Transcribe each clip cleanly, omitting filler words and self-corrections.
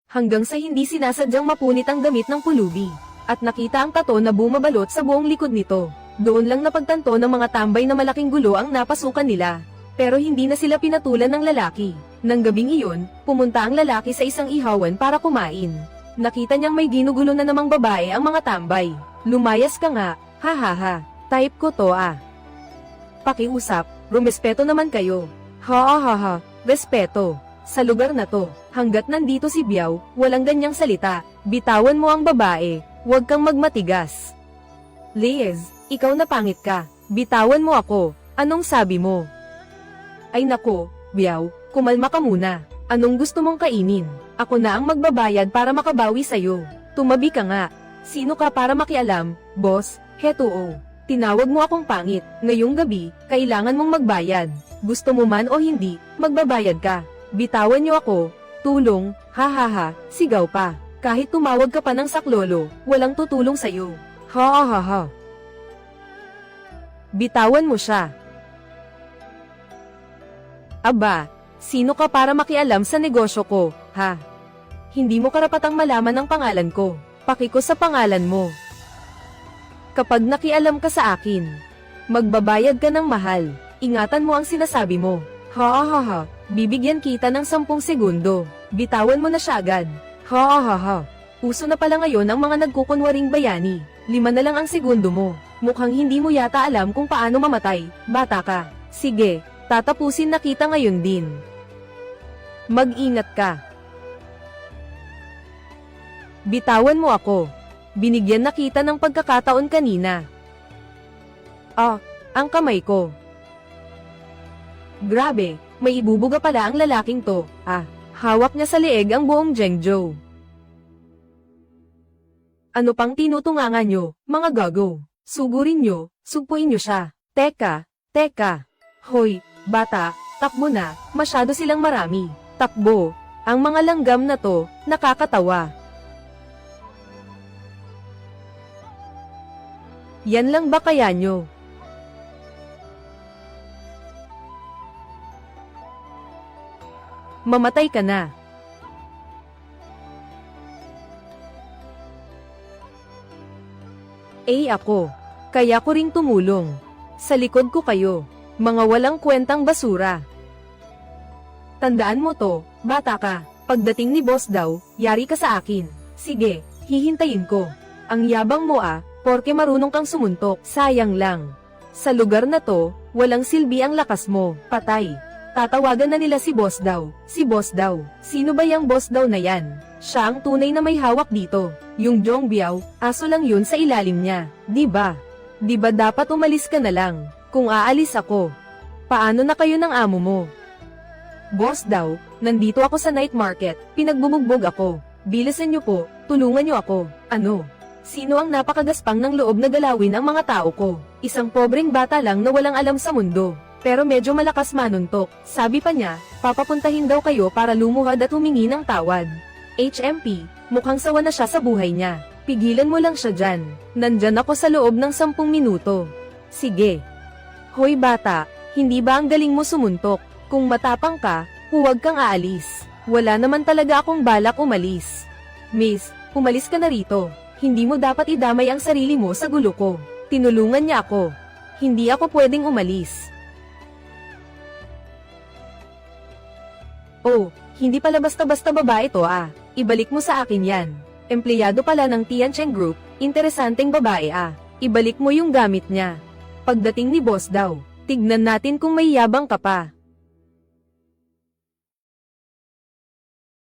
hanggang sa hindi sinasadyang mapunit ang damit ng pulubi, at nakita ang tato na bumabalot sa buong likod nito. Doon lang napagtanto ng mga tambay na malaking gulo ang napasukan nila. Pero hindi na sila pinatulan ng lalaki. Nang gabing iyon, pumunta ang lalaki sa isang ihawan para kumain. Nakita niyang may ginugulo na namang babae ang mga tambay. Lumayas ka nga, ha. Type ko to ah. Pakiusap, rumespeto naman kayo. Ha. Respeto. Sa lugar na to, hanggat nandito si Biao, walang ganyang salita. Bitawan mo ang babae, huwag kang magmatigas. Liz, ikaw na pangit ka. Bitawan mo ako. Anong sabi mo? Ay nako, Biao, kumalma ka muna. Anong gusto mong kainin? Ako na ang magbabayad para makabawi sa'yo. Tumabi ka nga. Sino ka para makialam, boss? Heto o. Tinawag mo akong pangit. Ngayong gabi, kailangan mong magbayad. Gusto mo man o hindi, magbabayad ka. Bitawan niyo ako. Tulong, ha. Sigaw pa. Kahit tumawag ka pa ng saklolo, walang tutulong sa'yo. Ha. Bitawan mo siya. Aba, sino ka para makialam sa negosyo ko, ha? Hindi mo karapatang malaman ang pangalan ko. Pakiko sa pangalan mo. Kapag nakialam ka sa akin, magbabayad ka ng mahal. Ingatan mo ang sinasabi mo. Ha. Bibigyan kita ng 10 segundo. Bitawan mo na siya agad. Ha. Uso na pala ngayon ang mga nagkukunwaring bayani. 5 na lang ang segundo mo. Mukhang hindi mo yata alam kung paano mamatay. Bata ka. Sige, tatapusin na kita ngayon din. Mag-ingat ka. Bitawan mo ako. Binigyan na kita ng pagkakataon kanina. Ang kamay ko. Grabe, may ibubuga pala ang lalaking to. Hawak niya sa leeg ang buong Zhengzhou. Ano pang tinutungangan nyo, mga gago? Sugurin nyo, sugpuin nyo siya. Teka. Hoy, bata, takbo na, masyado silang marami. Takbo, ang mga langgam na to, nakakatawa. Yan lang ba kaya nyo? Mamatay ka na. Ako. Kaya ko ring tumulong. Sa likod ko kayo. Mga walang kwentang basura. Tandaan mo to, bata ka. Pagdating ni boss daw, yari ka sa akin. Sige, hihintayin ko. Ang yabang mo porke marunong kang sumuntok. Sayang lang. Sa lugar na to, walang silbi ang lakas mo. Patay. Tatawagan na nila si boss daw. Si boss daw. Sino ba yang boss daw na yan? Siya ang tunay na may hawak dito. Yung Zhong Biao, aso lang yun sa ilalim niya. Di ba dapat umalis ka na lang? Kung aalis ako, paano na kayo ng amo mo? Boss daw, nandito ako sa night market, pinagbubugbog ako. Bilisan niyo po, tulungan niyo ako. Ano? Sino ang napakagaspang ng loob na galawin ang mga tao ko? Isang pobreng bata lang na walang alam sa mundo. Pero medyo malakas manuntok. Sabi pa niya, papapuntahin daw kayo para lumuhad at humingi ng tawad. HMP, mukhang sawa na siya sa buhay niya. Pigilan mo lang siya dyan. Nandyan ako sa loob ng 10 minuto. Sige. Hoy bata, hindi ba ang galing mo sumuntok? Kung matapang ka, huwag kang aalis. Wala naman talaga akong balak umalis. Miss, umalis ka na rito. Hindi mo dapat idamay ang sarili mo sa gulo ko. Tinulungan niya ako. Hindi ako pwedeng umalis. Oh, hindi pala basta-basta babae to Ibalik mo sa akin yan. Empleyado pala ng Tiancheng Group, interesanteng babae Ibalik mo yung gamit niya. Pagdating ni boss daw, tignan natin kung may yabang ka pa.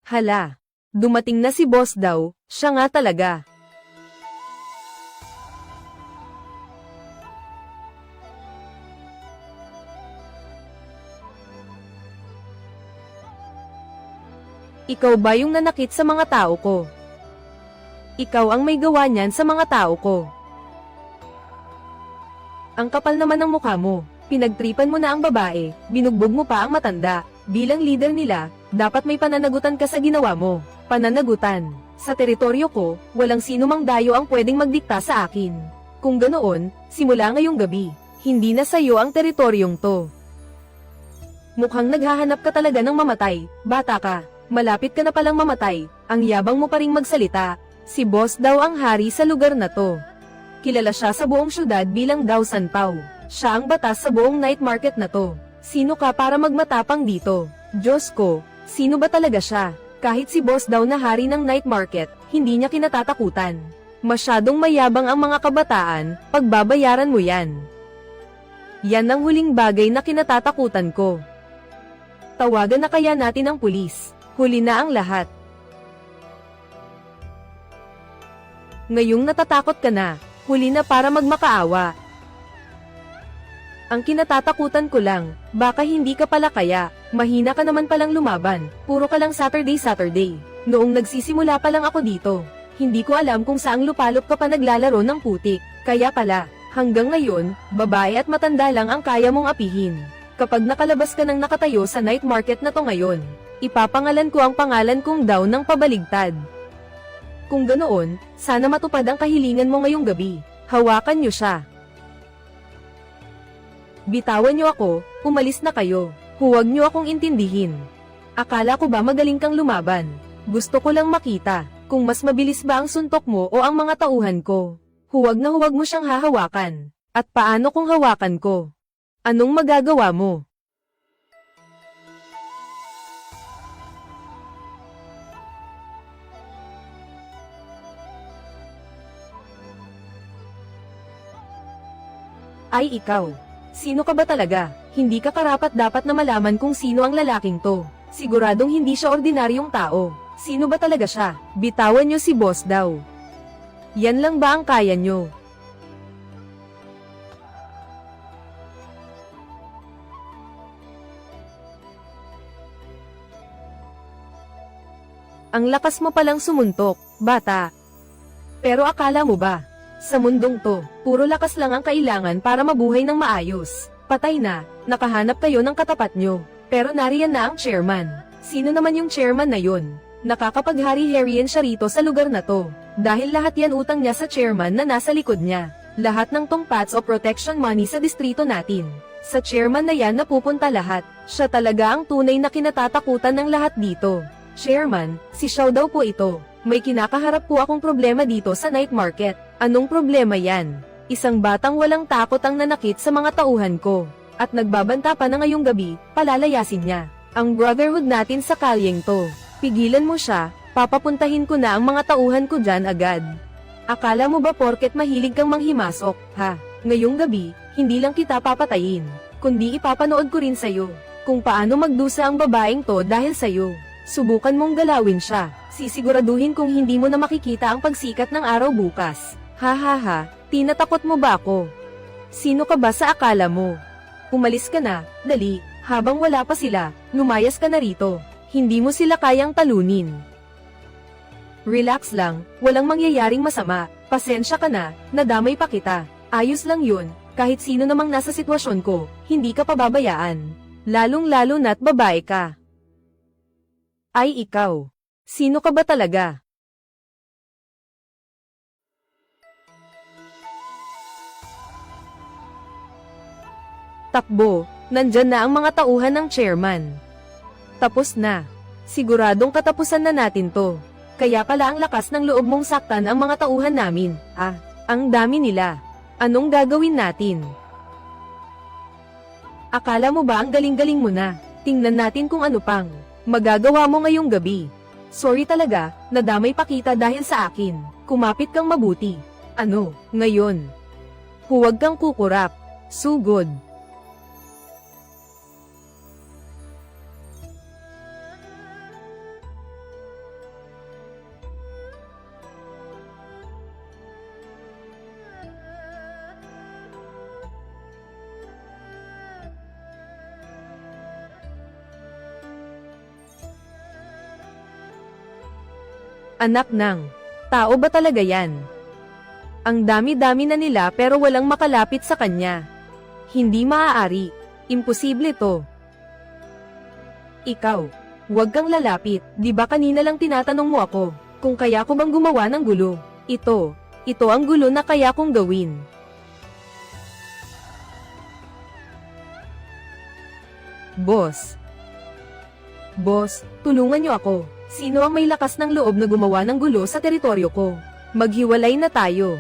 Hala, dumating na si boss daw, siya nga talaga. Ikaw ba yung nanakit sa mga tao ko? Ikaw ang may gawa niyan sa mga tao ko. Ang kapal naman ng mukha mo. Pinagtripan mo na ang babae, binugbog mo pa ang matanda. Bilang leader nila, dapat may pananagutan ka sa ginawa mo. Pananagutan. Sa teritoryo ko, walang sino mang dayo ang pwedeng magdikta sa akin. Kung ganoon, simula ngayong gabi, hindi na sa'yo ang teritoryong to. Mukhang naghahanap ka talaga ng mamatay, bata ka. Malapit ka na palang mamatay, ang yabang mo pa ring magsalita. Si boss daw ang hari sa lugar na to. Kilala siya sa buong syudad bilang Daw Sanpao. Siya ang batas sa buong night market na to. Sino ka para magmatapang dito? Diyos ko, sino ba talaga siya? Kahit si boss daw na hari ng night market, hindi niya kinatatakutan. Masyadong mayabang ang mga kabataan, pagbabayaran mo yan. Yan ang huling bagay na kinatatakutan ko. Tawagan na kaya natin ang pulis. Huli na ang lahat. Ngayong natatakot ka na, huli na para magmakaawa. Ang kinatatakutan ko lang, baka hindi ka pala kaya, mahina ka naman palang lumaban, puro ka lang Saturday. Noong nagsisimula pa lang ako dito, hindi ko alam kung saang lupalop ka pa naglalaro ng putik, kaya pala, hanggang ngayon, babae at matanda lang ang kaya mong apihin. Kapag nakalabas ka ng nakatayo sa night market na to ngayon, ipapangalan ko ang pangalan kong Daw ng pabaligtad. Kung ganoon, sana matupad ang kahilingan mo ngayong gabi. Hawakan niyo siya. Bitawan niyo ako, umalis na kayo. Huwag niyo akong intindihin. Akala ko ba magaling kang lumaban? Gusto ko lang makita, kung mas mabilis ba ang suntok mo o ang mga tauhan ko. Huwag na huwag mo siyang hahawakan. At paano kung hawakan ko? Anong magagawa mo? Ay ikaw. Sino ka ba talaga? Hindi ka karapat-dapat na malaman kung sino ang lalaking to. Siguradong hindi siya ordinaryong tao. Sino ba talaga siya? Bitawan niyo si boss daw. Yan lang ba ang kaya niyo? Ang lakas mo palang sumuntok, bata. Pero akala mo ba, sa mundong to, puro lakas lang ang kailangan para mabuhay ng maayos. Patay na, nakahanap kayo ng katapat nyo. Pero nariyan na ang chairman. Sino naman yung chairman na yun? Nakakapaghari-harian siya rito sa lugar na to. Dahil lahat yan utang niya sa chairman na nasa likod niya. Lahat ng tungpats o protection money sa distrito natin. Sa chairman na yan napupunta lahat. Siya talaga ang tunay na kinatatakutan ng lahat dito. Chairman, si Xiao daw po ito. May kinakaharap po akong problema dito sa night market. Anong problema yan? Isang batang walang takot ang nanakit sa mga tauhan ko. At nagbabanta pa na ngayong gabi, palalayasin niya. Ang brotherhood natin sa kalyeng to. Pigilan mo siya, papapuntahin ko na ang mga tauhan ko dyan agad. Akala mo ba porket mahilig kang manghimasok, ha? Ngayong gabi, hindi lang kita papatayin, kundi ipapanood ko rin sa'yo, kung paano magdusa ang babaeng to dahil sa'yo. Subukan mong galawin siya, sisiguraduhin kung hindi mo na makikita ang pagsikat ng araw bukas. Ha ha ha, tinatakot mo ba ako? Sino ka ba sa akala mo? Umalis ka na, dali, habang wala pa sila, lumayas ka na rito. Hindi mo sila kayang talunin. Relax lang, walang mangyayaring masama, pasensya ka na, nadamay pa kita. Ayos lang yun, kahit sino namang nasa sitwasyon ko, hindi ka pababayaan. Lalong-lalo na't babae ka. Ay ikaw. Sino ka ba talaga? Takbo, nandyan na ang mga tauhan ng chairman. Tapos na. Siguradong katapusan na natin to. Kaya pala ang lakas ng loob mong saktan ang mga tauhan namin. Ah, ang dami nila. Anong gagawin natin? Akala mo ba ang galing-galing mo na? Tingnan natin kung ano pang magagawa mo ngayong gabi. Sorry talaga, nadamay pa kita dahil sa akin. Kumapit kang mabuti. Ano, ngayon? Huwag kang kukurap. Sugod. Anak ng tao ba talaga yan? Ang dami-dami na nila pero walang makalapit sa kanya. Hindi maaari. Imposible to. Ikaw, huwag kang lalapit. Di ba kanina lang tinatanong mo ako kung kaya ko bang gumawa ng gulo? Ito ang gulo na kaya kong gawin. Boss. Boss, tulungan niyo ako. Sino ang may lakas ng loob na gumawa ng gulo sa teritoryo ko? Maghiwalay na tayo.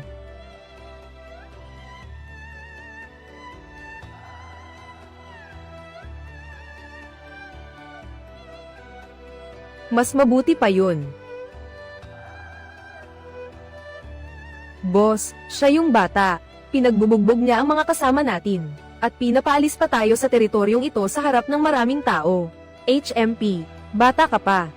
Mas mabuti pa yun. Boss, siya yung bata. Pinagbubugbog niya ang mga kasama natin. At pinapaalis pa tayo sa teritoryong ito sa harap ng maraming tao. HMP, bata ka pa.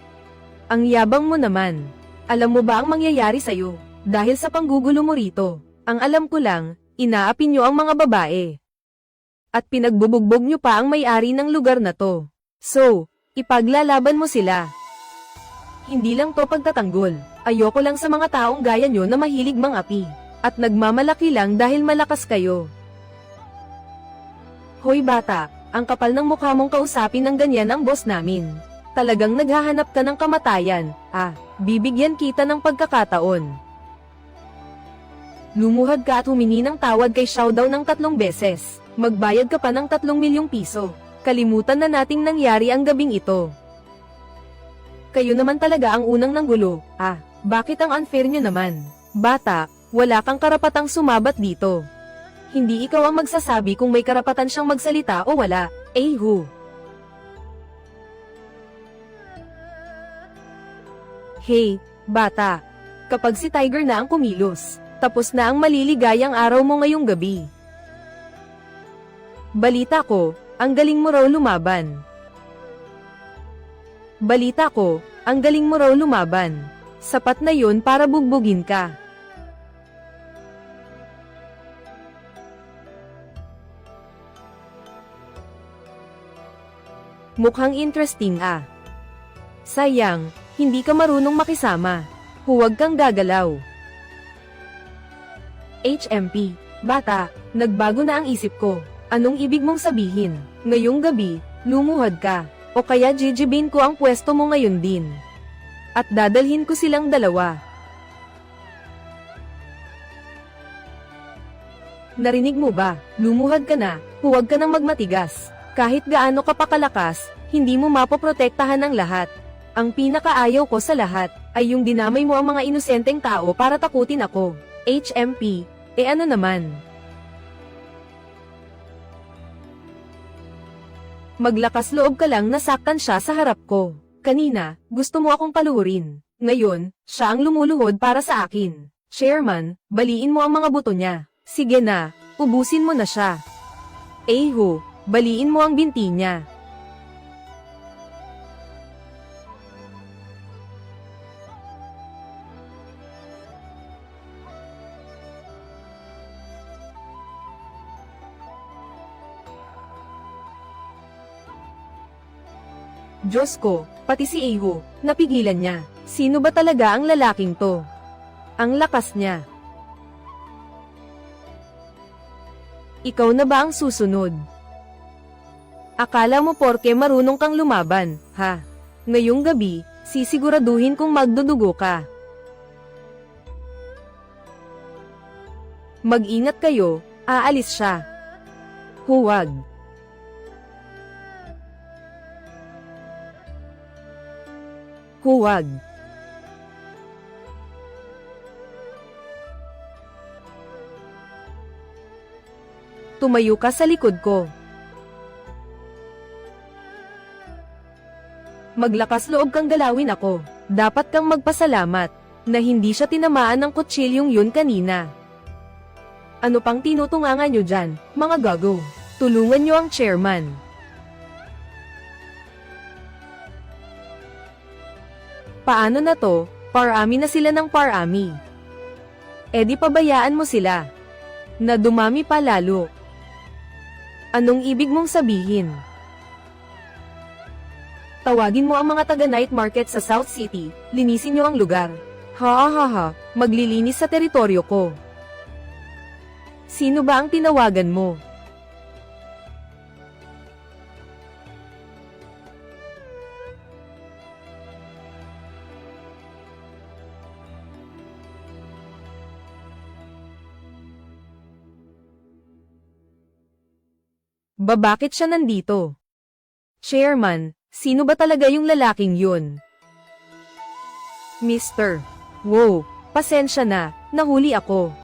Ang yabang mo naman. Alam mo ba ang mangyayari sa'yo? Dahil sa panggugulo mo rito. Ang alam ko lang, inaapi nyo ang mga babae. At pinagbubugbog nyo pa ang may-ari ng lugar na to. So, ipaglalaban mo sila. Hindi lang to pagtatanggol. Ayoko lang sa mga taong gaya nyo na mahilig mangapi. At nagmamalaki lang dahil malakas kayo. Hoy bata, ang kapal ng mukha mong kausapin ng ganyan ang boss namin. Talagang naghahanap ka ng kamatayan. Bibigyan kita ng pagkakataon. Lumuhad ka at humingi ng tawad kay Xiaodao ng 3 beses. Magbayad ka pa ng 3 milyong piso. Kalimutan na nating nangyari ang gabing ito. Kayo naman talaga ang unang nanggulo. Bakit ang unfair nyo naman? Bata, wala kang karapatang sumabat dito. Hindi ikaw ang magsasabi kung may karapatan siyang magsalita o wala. Who? Hey, bata. Kapag si Tiger na ang kumilos, tapos na ang maliligayang araw mo ngayong gabi. Balita ko, ang galing mo raw lumaban. Balita ko, ang galing mo raw lumaban. Sapat na yun para bugbugin ka. Mukhang interesting Sayang, hindi ka marunong makisama. Huwag kang gagalaw. HMP, bata, nagbago na ang isip ko. Anong ibig mong sabihin? Ngayong gabi, lumuhad ka. O kaya jijibin ko ang pwesto mo ngayon din. At dadalhin ko silang dalawa. Narinig mo ba? Lumuhad ka na, huwag ka nang magmatigas. Kahit gaano ka pa kalakas, hindi mo mapoprotektahan ang lahat. Ang pinakaayaw ko sa lahat, ay yung dinamay mo ang mga inosenteng tao para takutin ako. HMP, ano naman? Maglakas loob ka lang nasaktan siya sa harap ko. Kanina, gusto mo akong paluhurin. Ngayon, siya ang lumuluhod para sa akin. Chairman, baliin mo ang mga buto niya. Sige na, ubusin mo na siya. Who? Baliin mo ang binti niya. Diyos ko, pati si Who, napigilan niya. Sino ba talaga ang lalaking to? Ang lakas niya. Ikaw na ba ang susunod? Akala mo porke marunong kang lumaban, Ngayong gabi, sisiguraduhin kong magdudugo ka. Mag-ingat kayo, aalis siya. Huwag. Huwag. Tumayo ka sa likod ko. Maglakas loob kang galawin ako. Dapat kang magpasalamat na hindi siya tinamaan ng kutsilyong yun kanina. Ano pang tinutungangan nyo dyan, mga gago? Tulungan nyo ang chairman. Paano na to? Parami na sila ng parami. Di pabayaan mo sila. Na dumami pa lalo. Anong ibig mong sabihin? Tawagin mo ang mga taga-night market sa South City, linisin nyo ang lugar. Maglilinis sa teritoryo ko. Sino ba ang tinawagan mo? Bakit siya nandito? Chairman, Sino ba talaga yung lalaking yun? Mister. Wow, pasensya na, nahuli ako.